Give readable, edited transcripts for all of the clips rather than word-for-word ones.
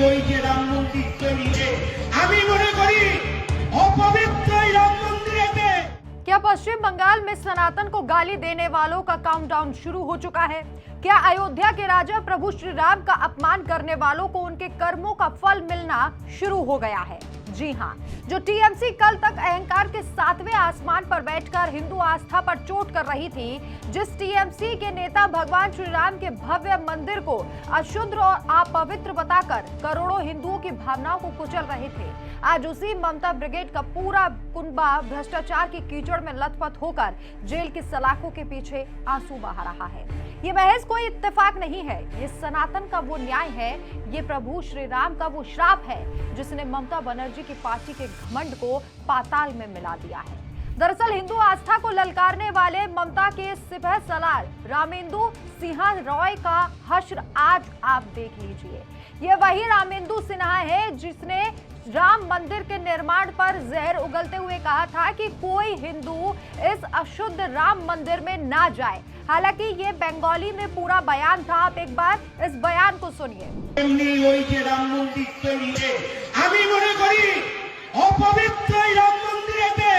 ওই যে রাম মন্দির তৈরিতে আমি মনে করি অপবিত্র এই রাম মন্দিরেতে। क्या पश्चिम बंगाल में सनातन को गाली देने वालों का काउंटडाउन शुरू हो चुका है? क्या अयोध्या के राजा प्रभु श्री राम का अपमान करने वालों को उनके कर्मों का फल मिलना शुरू हो गया है? जी हां, जो टीएमसी कल तक अहंकार के 7वें आसमान पर बैठकर हिंदू आस्था पर चोट कर रही थी, जिस टीएमसी के नेता भगवान श्री राम के भव्य मंदिर को अशुद्ध और अपवित्र बताकर करोड़ों हिंदुओं की भावनाओं को कुचल रहे थे, आज उसी ममता ब्रिगेड का पूरा कुनबा भ्रष्टाचार की कीचड़ में लथपथ होकर जेल की सलाखों के पीछे आंसू बहा रहा है। ये महज कोई इत्तेफाक नहीं है, ये सनातन का वो न्याय है, ये प्रभु श्री राम का वो श्राप है जिसने ममता बनर्जी की पार्टी के घमंड को पाताल में मिला दिया है। दरअसल हिंदू आस्था को ललकारने वाले ममता के सिपह सलार रामेंदु सिन्हा रॉय का हश्र आज आप देख लीजिए। ये वही रामेंदु सिन्हा है जिसने राम मंदिर के निर्माण पर जहर उगलते हुए कहा था कि कोई हिंदू इस अशुद्ध राम मंदिर में ना जाए। हालांकि ये बंगाली में पूरा बयान था, आप एक बार इस बयान को सुनिए। ওই যে রাম মন্দির তৈরিতে আমি মনে করি অপবিত্র এই রাম মন্দিরেতে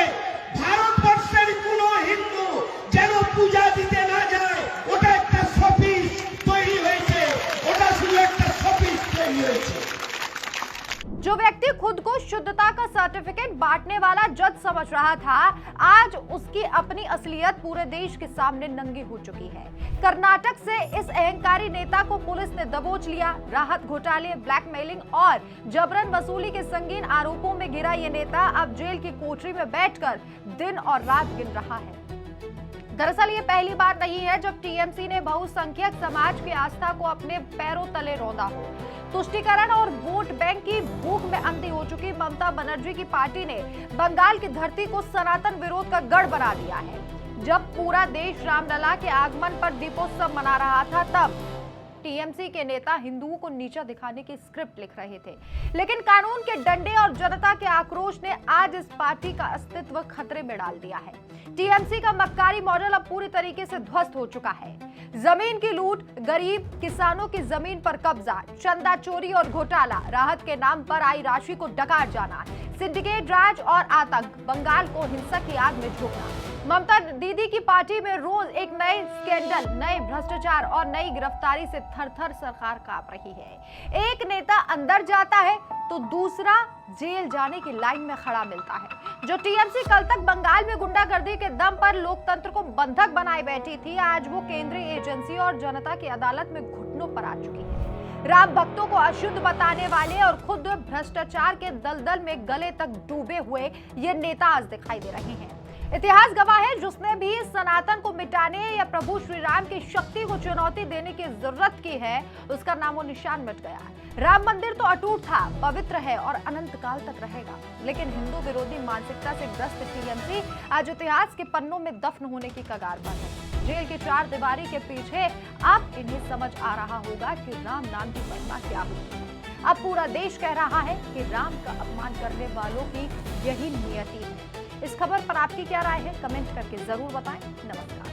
ভারতবর্ষের কোনো হিন্দু যেন পূজা দিতে না যায়, ওটা একটা শপিস তৈরি হয়েছে, ওটা শুধু একটা শপিস তৈরি হয়েছে। जो व्यक्ति खुद को शुद्धता का सर्टिफिकेट बांटने वाला जज समझ रहा था, आज उसकी अपनी असलियत पूरे देश के सामने नंगी हो चुकी है। कर्नाटक से इस अहंकारी नेता को पुलिस ने दबोच लिया। राहत घोटाले, ब्लैकमेलिंग और जबरन वसूली के संगीन आरोपों में घिरा ये नेता अब जेल की कोठरी में बैठकर दिन और रात गिन रहा है। दरअसल ये पहली बार नहीं है जब टीएमसी ने बहुसंख्यक समाज की आस्था को अपने पैरों तले रौंदा हो। तुष्टीकरण और वोट बैंक की भूख में अंधी हो चुकी ममता बनर्जी की पार्टी ने बंगाल की धरती को सनातन विरोध का गढ़ बना दिया है। जब पूरा देश रामलला के आगमन पर दीपोत्सव मना रहा था, तब टीएमसी के नेता हिंदुओं को नीचा दिखाने की स्क्रिप्ट लिख रहे थे। लेकिन कानून के डंडे और जनता के आक्रोश ने आज इस पार्टी का अस्तित्व खतरे में डाल दिया है। टीएमसी का मक्कारी मॉडल अब पूरी तरीके से ध्वस्त हो चुका है। जमीन की लूट, गरीब किसानों की जमीन पर कब्जा, चंदा चोरी और घोटाला, राहत के नाम पर आई राशि को डकार जाना, सिंडिकेट राज और आतंक, बंगाल को हिंसा की आग में झोंकना। ममता दीदी की पार्टी में रोज एक नए स्कैंडल, नए भ्रष्टाचार और नई गिरफ्तारी से थर-थर सरकार कांप रही है। एक नेता अंदर जाता है तो दूसरा जेल जाने की लाइन में खड़ा मिलता है। जो टीएमसी कल तक बंगाल में गुंडागर्दी के दम पर लोकतंत्र को बंधक बनाए बैठी थी, आज वो केंद्रीय एजेंसी और जनता की अदालत में घुटनों पर आ चुकी है। राम भक्तों को अशुद्ध बताने वाले और खुद भ्रष्टाचार के दलदल में गले तक डूबे हुए ये नेता आज दिखाई दे रहे हैं। इतिहास गवाह है, जिसने भी सनातन को मिटाने या प्रभु श्री राम की शक्ति को चुनौती देने की जरूरत की है, उसका नामो निशान मिट गया। राम मंदिर तो अटूट था, पवित्र है और अनंत काल तक रहेगा। लेकिन हिंदू विरोधी मानसिकता से ग्रस्त टीएमसी आज इतिहास के पन्नों में दफन होने की कगार पर है। जेल की चार दीवारी के पीछे अब इन्हें समझ आ रहा होगा कि राम नाम की महिमा क्या होती है। अब पूरा देश कह रहा है कि राम का अपमान करने वालों की यही नियति है। इस खबर पर आपकी क्या राय है? कमेंट करके जरूर बताएं। नमस्कार।